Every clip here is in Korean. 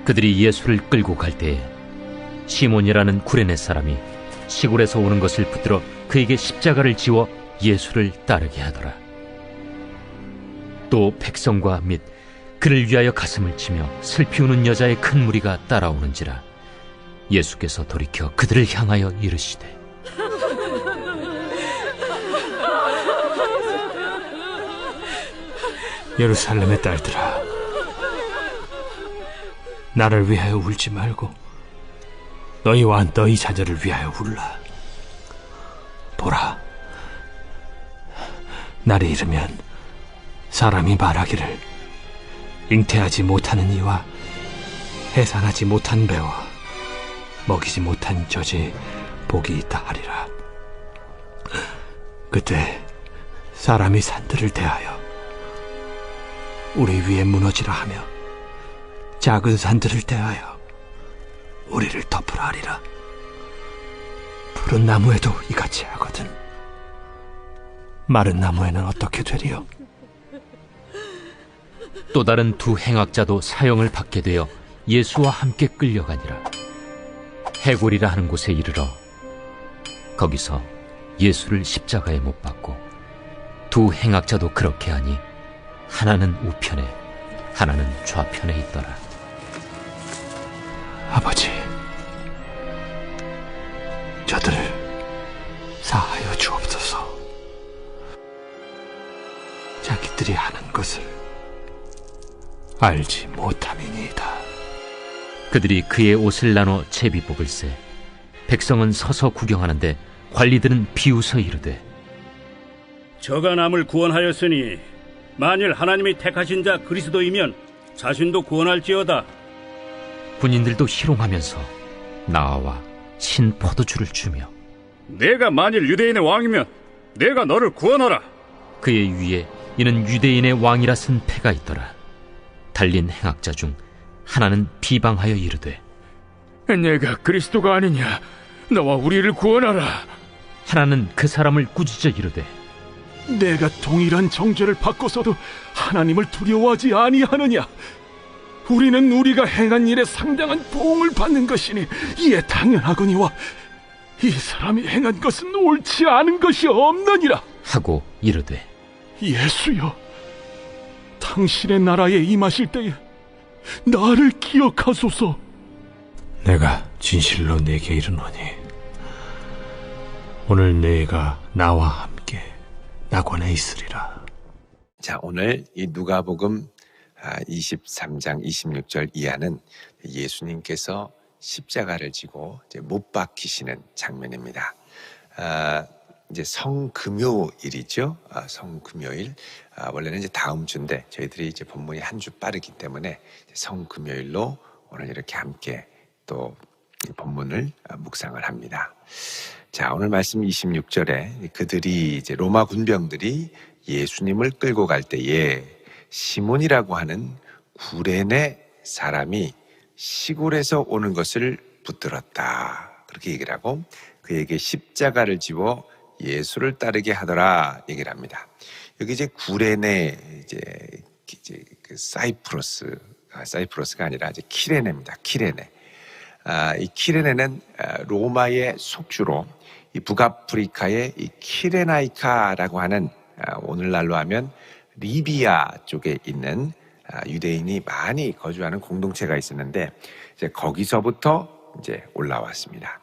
그들이 예수를 끌고 갈 때에 시몬이라는 구레네 사람이 시골에서 오는 것을 붙들어 그에게 십자가를 지워 예수를 따르게 하더라. 또 백성과 및 그를 위하여 가슴을 치며 슬피 우는 여자의 큰 무리가 따라오는지라 예수께서 돌이켜 그들을 향하여 이르시되 예루살렘의 딸들아, 나를 위하여 울지 말고 너희와 너희 자녀를 위하여 울라. 보라, 날이 이르면 사람이 말하기를 잉태하지 못하는 이와 해산하지 못한 배와 먹이지 못한 젖이 복이 있다 하리라. 그때 사람이 산들을 대하여 우리 위에 무너지라 하며 작은 산들을 대하여 우리를 덮으라 하리라. 푸른 나무에도 이같이 하거든 마른 나무에는 어떻게 되리요? 또 다른 두 행악자도 사형을 받게 되어 예수와 함께 끌려가니라. 해골이라 하는 곳에 이르러 거기서 예수를 십자가에 못 박고 두 행악자도 그렇게 하니 하나는 우편에 하나는 좌편에 있더라. 아버지, 저들을 사하여 주옵소서. 자기들이 하는 것을 알지 못함이니이다. 그들이 그의 옷을 나눠 제비 뽑을세. 백성은 서서 구경하는데 관리들은 비웃어 이르되 저가 남을 구원하였으니 만일 하나님이 택하신 자 그리스도이면 자신도 구원할지어다. 군인들도 희롱하면서 나와 신 포도주를 주며 내가 만일 유대인의 왕이면 내가 너를 구원하라. 그의 위에 이는 유대인의 왕이라 쓴 패가 있더라. 달린 행악자 중 하나는 비방하여 이르되 내가 그리스도가 아니냐? 너와 우리를 구원하라. 하나는 그 사람을 꾸짖어 이르되 내가 동일한 정죄를 받고서도 하나님을 두려워하지 아니하느냐? 우리는 우리가 행한 일에 상당한 보응을 받는 것이니 이에 당연하거니와 이 사람이 행한 것은 옳지 않은 것이 없느니라 하고 이르되 예수여, 당신의 나라에 임하실 때에 나를 기억하소서. 내가 진실로 네게 이르노니 오늘 네가 나와 함께 낙원에 있으리라. 자, 오늘 이 누가복음 23장 26절 이하는 예수님께서 십자가를 지고 이제 못 박히시는 장면입니다. 이제 성금요일이죠. 성금요일. 원래는 이제 다음 주인데 저희들이 이제 본문이 한 주 빠르기 때문에 성금요일로 오늘 이렇게 함께 또 이 본문을 묵상을 합니다. 자, 오늘 말씀 26절에 그들이 이제 로마 군병들이 예수님을 끌고 갈 때에 시몬이라고 하는 구레네 사람이 시골에서 오는 것을 붙들었다. 그렇게 얘기를 하고 그에게 십자가를 지워 예수를 따르게 하더라 얘기를 합니다. 여기 이제 구레네 이제 그 사이프러스가 아니라 이제 키레네입니다. 키레네. 이 키레네는 로마의 속주로 이 북아프리카의 이 키레나이카라고 하는 오늘날로 하면 리비아 쪽에 있는 유대인이 많이 거주하는 공동체가 있었는데 이제 거기서부터 이제 올라왔습니다.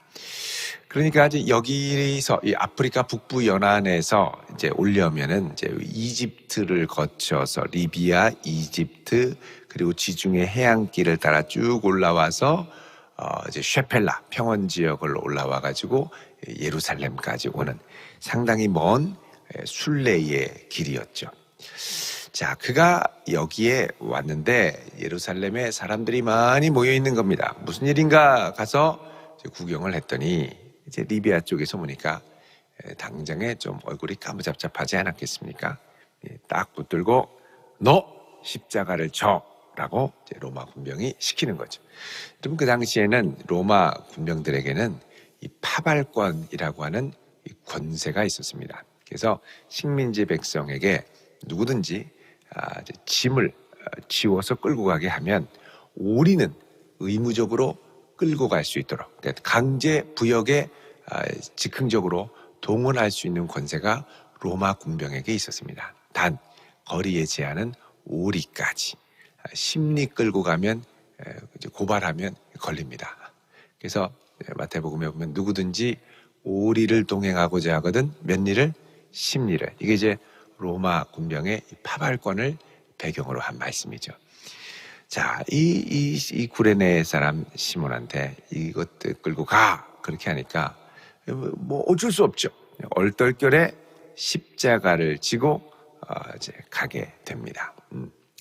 그러니까 이제 여기서 이 아프리카 북부 연안에서 이제 오려면은 이제 이집트를 거쳐서 리비아, 이집트 그리고 지중해 해안길을 따라 쭉 올라와서 이제 쉐펠라 평원 지역을 올라와 가지고 예루살렘까지 오는 상당히 먼 순례의 길이었죠. 자, 그가 여기에 왔는데 예루살렘에 사람들이 많이 모여 있는 겁니다. 무슨 일인가 가서 구경을 했더니 이제 리비아 쪽에서 보니까 당장에 좀 얼굴이 까무잡잡하지 않았겠습니까? 딱 붙들고 너 십자가를 져라고 로마 군병이 시키는 거죠. 여러분, 그 당시에는 로마 군병들에게는 이 파발권이라고 하는 이 권세가 있었습니다. 그래서 식민지 백성에게 누구든지 짐을 지워서 끌고 가게 하면 오리는 의무적으로 끌고 갈 수 있도록, 그러니까 강제 부역에 즉흥적으로 동원할 수 있는 권세가 로마 군병에게 있었습니다. 단 거리의 제한은 오리까지. 심리 끌고 가면, 고발하면 걸립니다. 그래서 마태복음에 보면 누구든지 오리를 동행하고자 하거든 몇 리를? 10리를. 이게 이제 로마 군병의 파발권을 배경으로 한 말씀이죠. 자, 이 구레네 사람 시몬한테 이것들 끌고 가, 그렇게 하니까 뭐 어쩔 수 없죠. 얼떨결에 십자가를 지고 이제 가게 됩니다.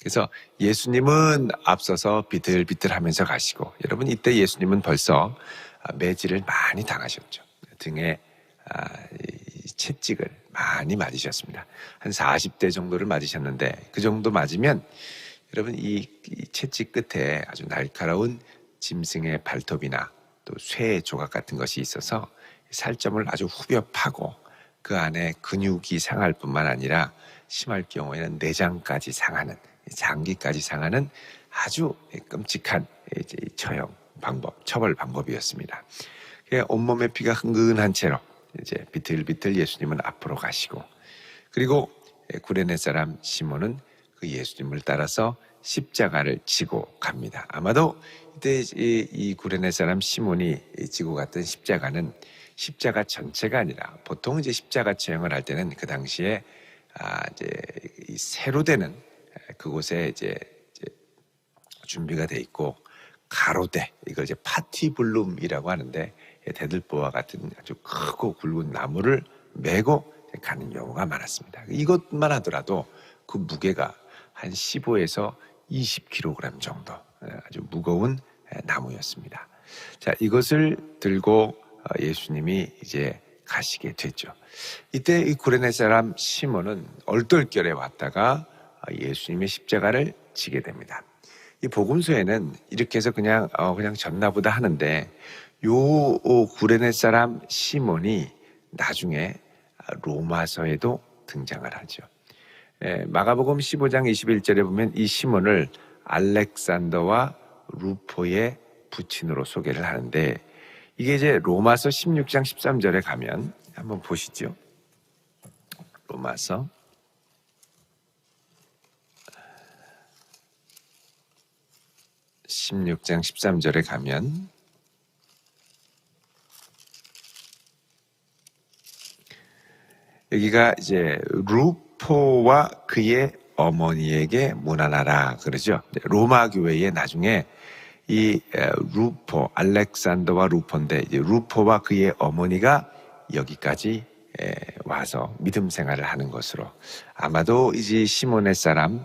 그래서 예수님은 앞서서 비틀비틀하면서 가시고, 여러분 이때 예수님은 벌써 매질을 많이 당하셨죠. 등에 채찍을 많이 맞으셨습니다. 한 40대 정도를 맞으셨는데, 그 정도 맞으면 여러분 이 채찍 끝에 아주 날카로운 짐승의 발톱이나 또 쇠 조각 같은 것이 있어서 살점을 아주 후벼 파고 그 안에 근육이 상할 뿐만 아니라 심할 경우에는 내장까지 상하는, 장기까지 상하는 아주 끔찍한 처형 방법, 처벌 방법이었습니다. 온몸의 피가 흥근한 채로 이제 비틀비틀 예수님은 앞으로 가시고, 그리고 구레네 사람 시몬은 그 예수님을 따라서 십자가를 지고 갑니다. 아마도 이때 이 구레네 사람 시몬이 지고 갔던 십자가는 십자가 전체가 아니라, 보통 이제 십자가 처형을 할 때는 그 당시에 이제 세로 되는 그곳에 이제 준비가 돼 있고, 가로대, 이걸 이제 파티블룸이라고 하는데, 대들보와 같은 아주 크고 굵은 나무를 메고 가는 경우가 많았습니다. 이것만 하더라도 그 무게가 한 15에서 20kg 정도, 아주 무거운 나무였습니다. 자, 이것을 들고 예수님이 이제 가시게 됐죠. 이때 이 구레네 사람 시몬은 얼떨결에 왔다가 예수님의 십자가를 지게 됩니다. 이 복음서에는 이렇게 해서 그냥 졌나 보다 하는데, 요 구레네 사람 시몬이 나중에 로마서에도 등장을 하죠. 마가복음 15장 21절에 보면 이 시몬을 알렉산더와 루포의 부친으로 소개를 하는데, 이게 이제 로마서 16장 13절에 가면 한번 보시죠. 로마서 16장 13절에 가면 여기가 이제 루포와 그의 어머니에게 문안하라 그러죠. 로마 교회에 나중에 이 루포, 알렉산더와 루포인데, 이제 루포와 그의 어머니가 여기까지 와서 믿음 생활을 하는 것으로, 아마도 이제 시몬 사람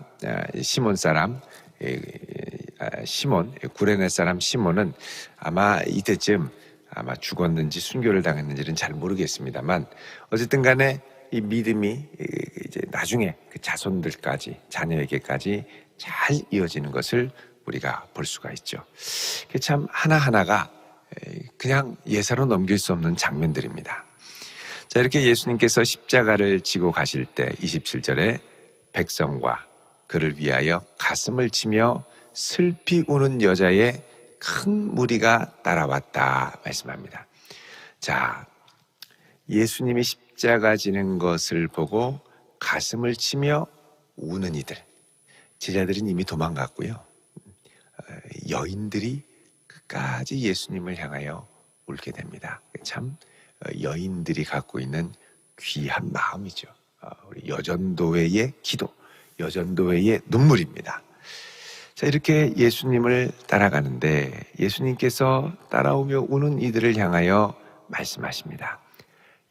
시몬, 구레네 사람 시몬은 아마 이때쯤 아마 죽었는지 순교를 당했는지는 잘 모르겠습니다만, 어쨌든 간에 이 믿음이 이제 나중에 그 자손들까지, 자녀에게까지 잘 이어지는 것을 우리가 볼 수가 있죠. 참 하나하나가 그냥 예사로 넘길 수 없는 장면들입니다. 자, 이렇게 예수님께서 십자가를 지고 가실 때 27절에 백성과 그를 위하여 가슴을 치며 슬피 우는 여자의 큰 무리가 따라왔다 말씀합니다. 자, 예수님이 십자가 지는 것을 보고 가슴을 치며 우는 이들, 제자들은 이미 도망갔고요. 여인들이 끝까지 예수님을 향하여 울게 됩니다. 참 여인들이 갖고 있는 귀한 마음이죠. 우리 여전도회의 기도, 여전도회의 눈물입니다. 자, 이렇게 예수님을 따라가는데 예수님께서 따라오며 우는 이들을 향하여 말씀하십니다.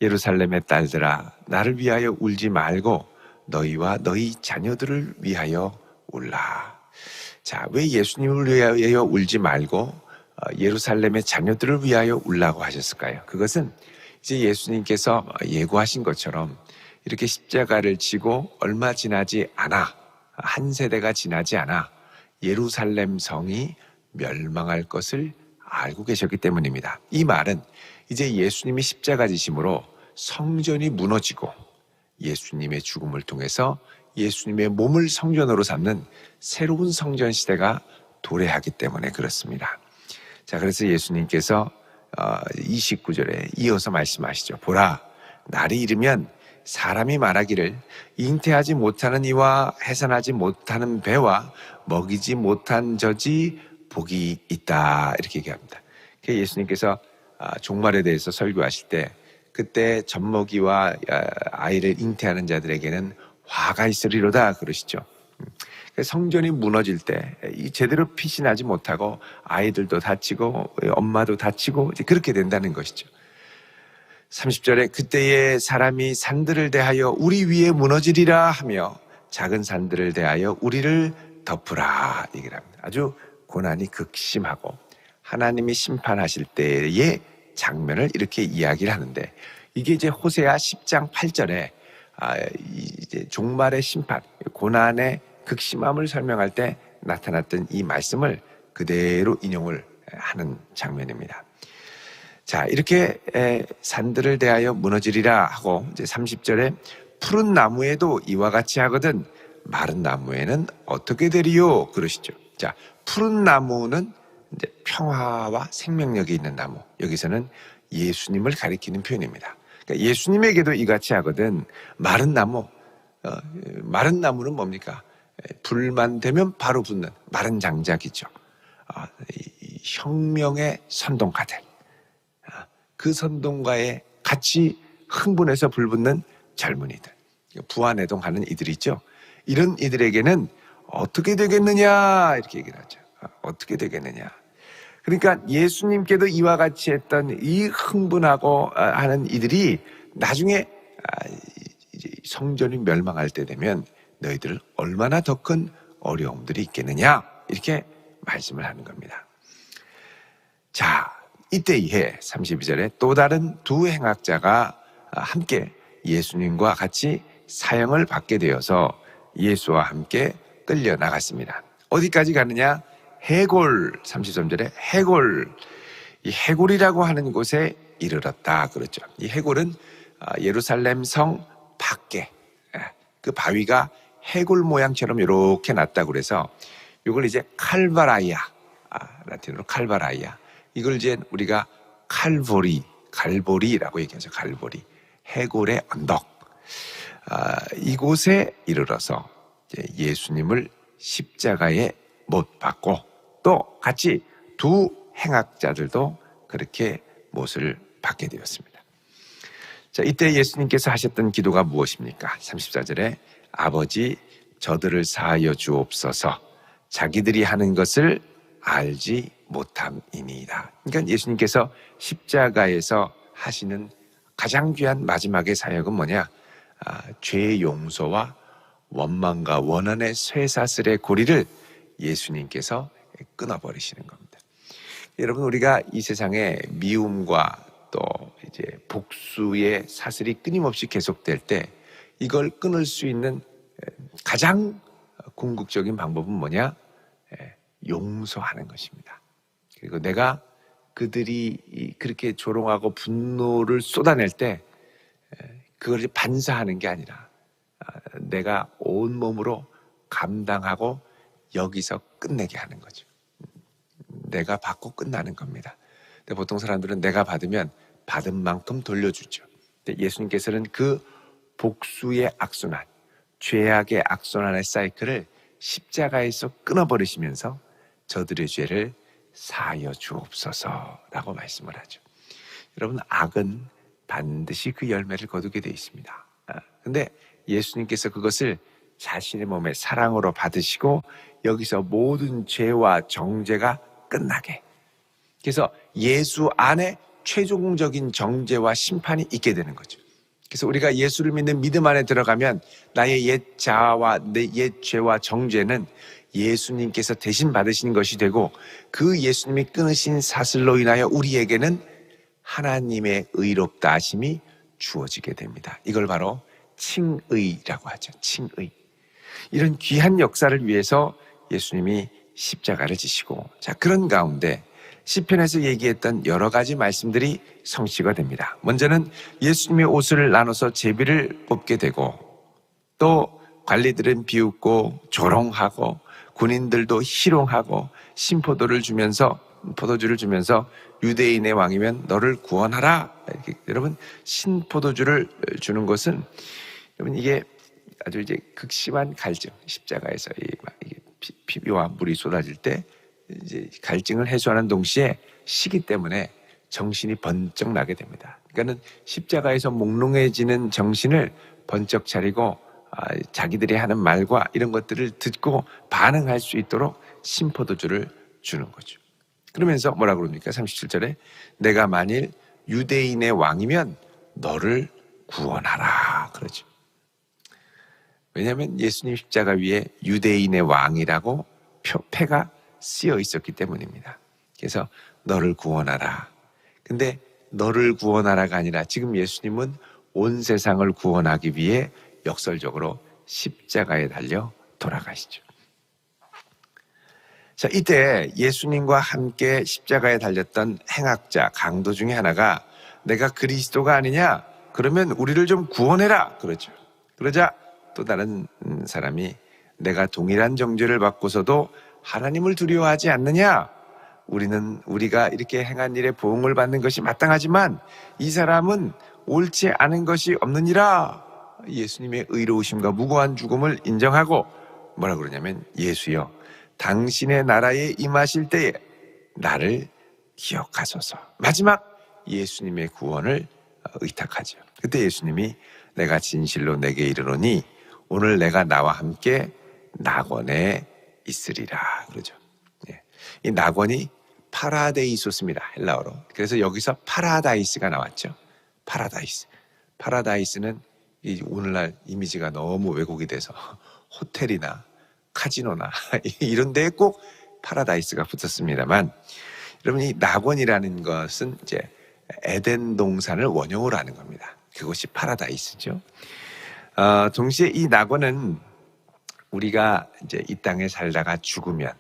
예루살렘의 딸들아, 나를 위하여 울지 말고 너희와 너희 자녀들을 위하여 울라. 자, 왜 예수님을 위하여 울지 말고 예루살렘의 자녀들을 위하여 울라고 하셨을까요? 그것은 이제 예수님께서 예고하신 것처럼 이렇게 십자가를 지고 얼마 지나지 않아, 한 세대가 지나지 않아 예루살렘 성이 멸망할 것을 알고 계셨기 때문입니다. 이 말은 이제 예수님이 십자가 지심으로 성전이 무너지고 예수님의 죽음을 통해서 예수님의 몸을 성전으로 삼는 새로운 성전 시대가 도래하기 때문에 그렇습니다. 자, 그래서 예수님께서 29절에 이어서 말씀하시죠. 보라, 날이 이르면 사람이 말하기를 잉태하지 못하는 이와 해산하지 못하는 배와 먹이지 못한 젖이 복이 있다, 이렇게 얘기합니다. 예수님께서 종말에 대해서 설교하실 때 그때 젖먹이와 아이를 잉태하는 자들에게는 화가 있으리로다 그러시죠. 성전이 무너질 때 제대로 빛이 나지 못하고 아이들도 다치고 엄마도 다치고 이제 그렇게 된다는 것이죠. 30절에 그때에 사람이 산들을 대하여 우리 위에 무너지리라 하며 작은 산들을 대하여 우리를 덮으라 얘기를 합니다. 아주 고난이 극심하고 하나님이 심판하실 때의 장면을 이렇게 이야기를 하는데, 이게 이제 호세아 10장 8절에 이제 종말의 심판, 고난의 극심함을 설명할 때 나타났던 이 말씀을 그대로 인용을 하는 장면입니다. 자, 이렇게 산들을 대하여 무너지리라 하고 이제 30절에 푸른 나무에도 이와 같이 하거든 마른 나무에는 어떻게 되리요 그러시죠. 자, 푸른 나무는 이제 평화와 생명력이 있는 나무, 여기서는 예수님을 가리키는 표현입니다. 그러니까 예수님에게도 이같이 하거든 마른 나무, 마른 나무는 뭡니까? 불만 되면 바로 붙는 마른 장작이죠. 혁명의 선동가들, 그 선동가에 같이 흥분해서 불붙는 젊은이들, 부안해동하는 이들이 있죠. 이런 이들에게는 어떻게 되겠느냐 이렇게 얘기를 하죠. 어떻게 되겠느냐. 그러니까 예수님께도 이와 같이 했던 이 흥분하고 하는 이들이 나중에 이제 성전이 멸망할 때 되면 너희들 얼마나 더 큰 어려움들이 있겠느냐 이렇게 말씀을 하는 겁니다. 자, 이때에 32절에 또 다른 두 행악자가 함께 예수님과 같이 사형을 받게 되어서 예수와 함께 끌려 나갔습니다. 어디까지 가느냐? 해골, 33절에 해골, 이 해골이라고 하는 곳에 이르렀다 그렇죠. 이 해골은 예루살렘 성 밖에 그 바위가 해골 모양처럼 이렇게 났다고 그래서 이걸 이제 칼바라이아, 라틴어로 칼바라이아, 이걸 이제 우리가 갈보리라고 얘기하죠. 갈보리, 해골의 언덕, 이곳에 이르러서 예수님을 십자가에 못 박고 또 같이 두 행악자들도 그렇게 못을 받게 되었습니다. 자, 이때 예수님께서 하셨던 기도가 무엇입니까? 34절에 아버지 저들을 사하여 주옵소서 자기들이 하는 것을 알지 못함이니이다. 그러니까 예수님께서 십자가에서 하시는 가장 귀한 마지막의 사역은 뭐냐? 죄 용서와 원망과 원한의 쇠사슬의 고리를 예수님께서 끊어버리시는 겁니다. 여러분, 우리가 이 세상에 미움과 또 이제 복수의 사슬이 끊임없이 계속될 때 이걸 끊을 수 있는 가장 궁극적인 방법은 뭐냐? 용서하는 것입니다. 그리고 내가 그들이 그렇게 조롱하고 분노를 쏟아낼 때 그걸 반사하는 게 아니라 내가 온몸으로 감당하고 여기서 끝내게 하는 거죠. 내가 받고 끝나는 겁니다. 근데 보통 사람들은 내가 받으면 받은 만큼 돌려주죠. 근데 예수님께서는 그 복수의 악순환, 죄악의 악순환의 사이클을 십자가에서 끊어버리시면서 저들의 죄를 사하여 주옵소서라고 말씀을 하죠. 여러분, 악은 반드시 그 열매를 거두게 되어 있습니다. 근데 예수님께서 그것을 자신의 몸에 사랑으로 받으시고 여기서 모든 죄와 정죄가 끝나게, 그래서 예수 안에 최종적인 정죄와 심판이 있게 되는 거죠. 그래서 우리가 예수를 믿는 믿음 안에 들어가면 나의 옛 자아와 내 옛 죄와 정죄는 예수님께서 대신 받으신 것이 되고 그 예수님이 끊으신 사슬로 인하여 우리에게는 하나님의 의롭다 하심이 주어지게 됩니다. 이걸 바로 칭의라고 하죠. 칭의. 이런 귀한 역사를 위해서 예수님이 십자가를 지시고, 자, 그런 가운데 시편에서 얘기했던 여러 가지 말씀들이 성취가 됩니다. 먼저는 예수님의 옷을 나눠서 제비를 뽑게 되고, 또 관리들은 비웃고 조롱하고 군인들도 희롱하고 심포도를 주면서 포도주를 주면서 유대인의 왕이면 너를 구원하라. 이렇게 여러분 신포도주를 주는 것은 여러분 이게 아주 이제 극심한 갈증, 십자가에서 이게 피와 물이 쏟아질 때 이제 갈증을 해소하는 동시에 시기 때문에 정신이 번쩍 나게 됩니다. 그러니까는 십자가에서 몽롱해지는 정신을 번쩍 차리고 자기들이 하는 말과 이런 것들을 듣고 반응할 수 있도록 신포도주를 주는 거죠. 그러면서 뭐라 그럽니까? 37절에 내가 만일 유대인의 왕이면 너를 구원하라 그러죠. 왜냐하면 예수님 십자가 위에 유대인의 왕이라고 표패가 쓰여 있었기 때문입니다. 그래서 너를 구원하라. 근데 너를 구원하라가 아니라 지금 예수님은 온 세상을 구원하기 위해 역설적으로 십자가에 달려 돌아가시죠. 자, 이때 예수님과 함께 십자가에 달렸던 행악자, 강도 중에 하나가 내가 그리스도가 아니냐? 그러면 우리를 좀 구원해라. 그러죠. 그러자 또 다른 사람이 내가 동일한 정죄를 받고서도 하나님을 두려워하지 않느냐? 우리가 이렇게 행한 일에 보응을 받는 것이 마땅하지만 이 사람은 옳지 않은 것이 없느니라. 예수님의 의로우심과 무고한 죽음을 인정하고 뭐라 그러냐면 예수여 당신의 나라에 임하실 때에 나를 기억하소서. 마지막 예수님의 구원을 의탁하죠. 그때 예수님이 내가 진실로 내게 이르노니 오늘 내가 나와 함께 낙원에 있으리라 그러죠. 이 낙원이 파라데이소스입니다. 헬라어로. 그래서 여기서 파라다이스가 나왔죠. 파라다이스는 오늘날 이미지가 너무 왜곡이 돼서 호텔이나 카지노나 이런 데에 꼭 파라다이스가 붙었습니다만 여러분 이 낙원이라는 것은 이제 에덴 동산을 원형으로 하는 겁니다. 그것이 파라다이스죠. 동시에 이 낙원은 우리가 이제 이 땅에 살다가 죽으면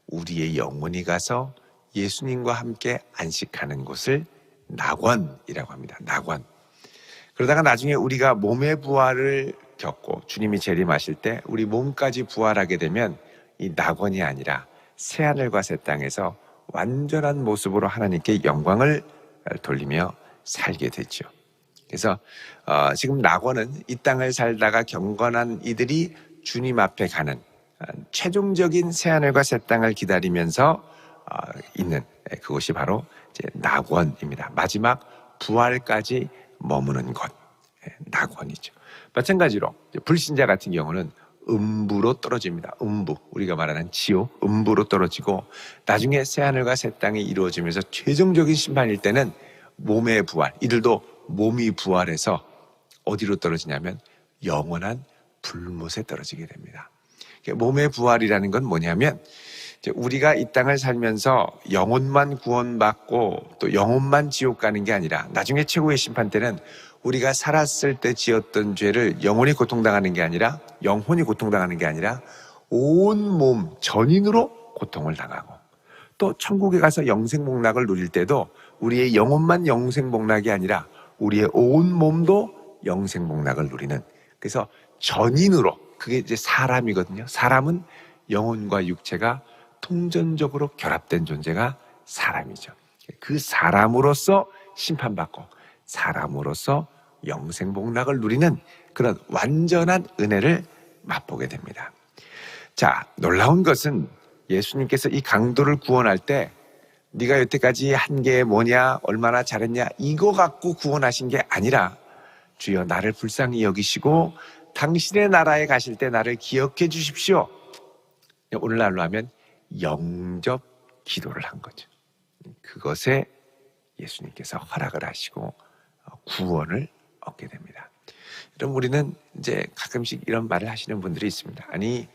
우리의 영혼이 가서 예수님과 함께 안식하는 곳을 낙원이라고 합니다. 낙원. 그러다가 나중에 우리가 몸의 부활을 겪고 주님이 재림하실 때 우리 몸까지 부활하게 되면 이 낙원이 아니라 새하늘과 새 땅에서 완전한 모습으로 하나님께 영광을 돌리며 살게 되죠. 그래서 지금 낙원은 이 땅을 살다가 경건한 이들이 주님 앞에 가는 최종적인 새하늘과 새 땅을 기다리면서 있는 그것이 바로 이제 낙원입니다. 마지막 부활까지 머무는 곳, 낙원이죠. 마찬가지로 불신자 같은 경우는 음부로 떨어집니다. 음부, 우리가 말하는 지옥, 음부로 떨어지고 나중에 새하늘과 새 땅이 이루어지면서 최종적인 심판일 때는 몸의 부활, 이들도 몸이 부활해서 어디로 떨어지냐면 영원한 불못에 떨어지게 됩니다. 몸의 부활이라는 건 뭐냐면 우리가 이 땅을 살면서 영혼만 구원받고 또 영혼만 지옥 가는 게 아니라 나중에 최고의 심판 때는 우리가 살았을 때 지었던 죄를 영혼이 고통당하는 게 아니라 영혼이 고통당하는 게 아니라 온 몸 전인으로 고통을 당하고 또 천국에 가서 영생복락을 누릴 때도 우리의 영혼만 영생복락이 아니라 우리의 온 몸도 영생복락을 누리는, 그래서 전인으로, 그게 이제 사람이거든요. 사람은 영혼과 육체가 통전적으로 결합된 존재가 사람이죠. 그 사람으로서 심판받고 사람으로서 영생복락을 누리는 그런 완전한 은혜를 맛보게 됩니다. 자, 놀라운 것은 예수님께서 이 강도를 구원할 때 네가 여태까지 한 게 뭐냐, 얼마나 잘했냐, 이거 갖고 구원하신 게 아니라 주여 나를 불쌍히 여기시고 당신의 나라에 가실 때 나를 기억해 주십시오. 오늘날로 하면 영접 기도를 한 거죠. 그것에 예수님께서 허락을 하시고 구원을 얻게 됩니다. 여러분, 우리는 이제 가끔씩 이런 말을 하시는 분들이 있습니다. 아니,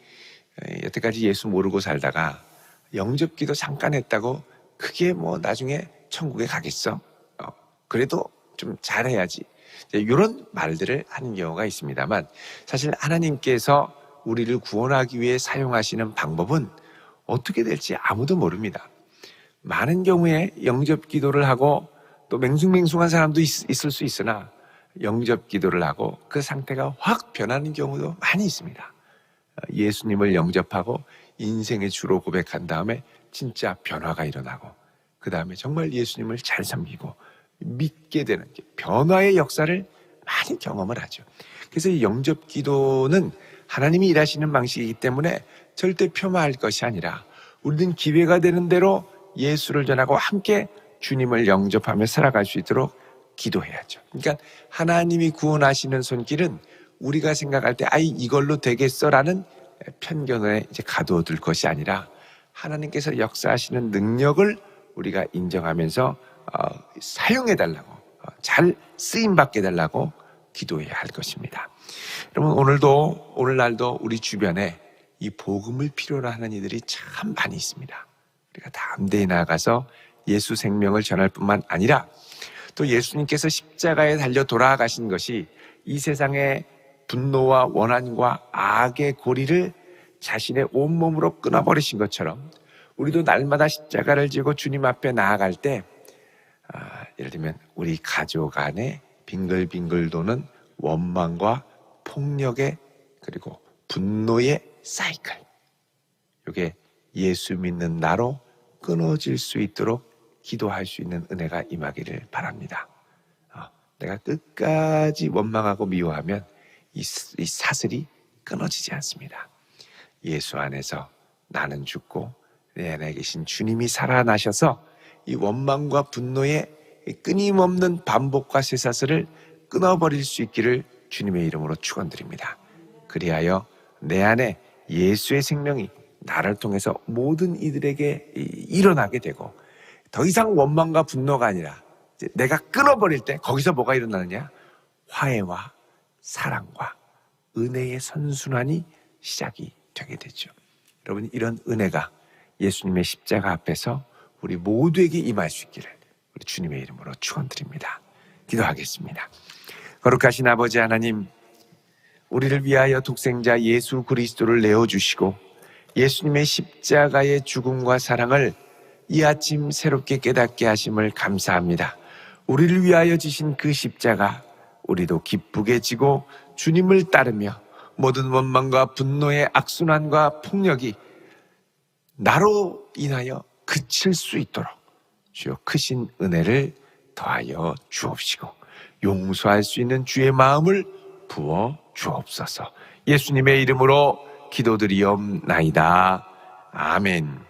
여태까지 예수 모르고 살다가 영접 기도 잠깐 했다고 그게 뭐 나중에 천국에 가겠어? 그래도 좀 잘해야지. 이런 말들을 하는 경우가 있습니다만 사실 하나님께서 우리를 구원하기 위해 사용하시는 방법은 어떻게 될지 아무도 모릅니다. 많은 경우에 영접 기도를 하고 또 맹숭맹숭한 사람도 있을 수 있으나 영접 기도를 하고 그 상태가 확 변하는 경우도 많이 있습니다. 예수님을 영접하고 인생의 주로 고백한 다음에 진짜 변화가 일어나고, 그 다음에 정말 예수님을 잘 섬기고 믿게 되는 변화의 역사를 많이 경험을 하죠. 그래서 이 영접 기도는 하나님이 일하시는 방식이기 때문에 절대 폄하할 것이 아니라 우리는 기회가 되는 대로 예수를 전하고 함께 주님을 영접하며 살아갈 수 있도록 기도해야죠. 그러니까 하나님이 구원하시는 손길은 우리가 생각할 때 아이 이걸로 되겠어라는 편견에 이제 가둬둘 것이 아니라 하나님께서 역사하시는 능력을 우리가 인정하면서 사용해달라고, 잘 쓰임받게 해달라고 기도해야 할 것입니다. 여러분, 오늘날도 우리 주변에 이 복음을 필요로 하는 이들이 참 많이 있습니다. 우리가 담대히 나아가서 예수 생명을 전할 뿐만 아니라 또 예수님께서 십자가에 달려 돌아가신 것이 이 세상의 분노와 원한과 악의 고리를 자신의 온몸으로 끊어버리신 것처럼 우리도 날마다 십자가를 지고 주님 앞에 나아갈 때 예를 들면 우리 가족 안에 빙글빙글 도는 원망과 폭력의 그리고 분노의 사이클, 이게 예수 믿는 나로 끊어질 수 있도록 기도할 수 있는 은혜가 임하기를 바랍니다. 내가 끝까지 원망하고 미워하면 이 사슬이 끊어지지 않습니다. 예수 안에서 나는 죽고 내 안에 계신 주님이 살아나셔서 이 원망과 분노의 끊임없는 반복과 쇠사슬을 끊어버릴 수 있기를 주님의 이름으로 축원드립니다. 그리하여 내 안에 예수의 생명이 나를 통해서 모든 이들에게 일어나게 되고 더 이상 원망과 분노가 아니라 내가 끊어버릴 때 거기서 뭐가 일어나느냐? 화해와 사랑과 은혜의 선순환이 시작이 되게 되죠. 여러분, 이런 은혜가 예수님의 십자가 앞에서 우리 모두에게 임할 수 있기를 우리 주님의 이름으로 축원드립니다. 기도하겠습니다. 거룩하신 아버지 하나님, 우리를 위하여 독생자 예수 그리스도를 내어주시고 예수님의 십자가의 죽음과 사랑을 이 아침 새롭게 깨닫게 하심을 감사합니다. 우리를 위하여 지신 그 십자가 우리도 기쁘게 지고 주님을 따르며 모든 원망과 분노의 악순환과 폭력이 나로 인하여 그칠 수 있도록 주여 크신 은혜를 더하여 주옵시고 용서할 수 있는 주의 마음을 부어 주옵소서. 예수님의 이름으로 기도드리옵나이다. 아멘.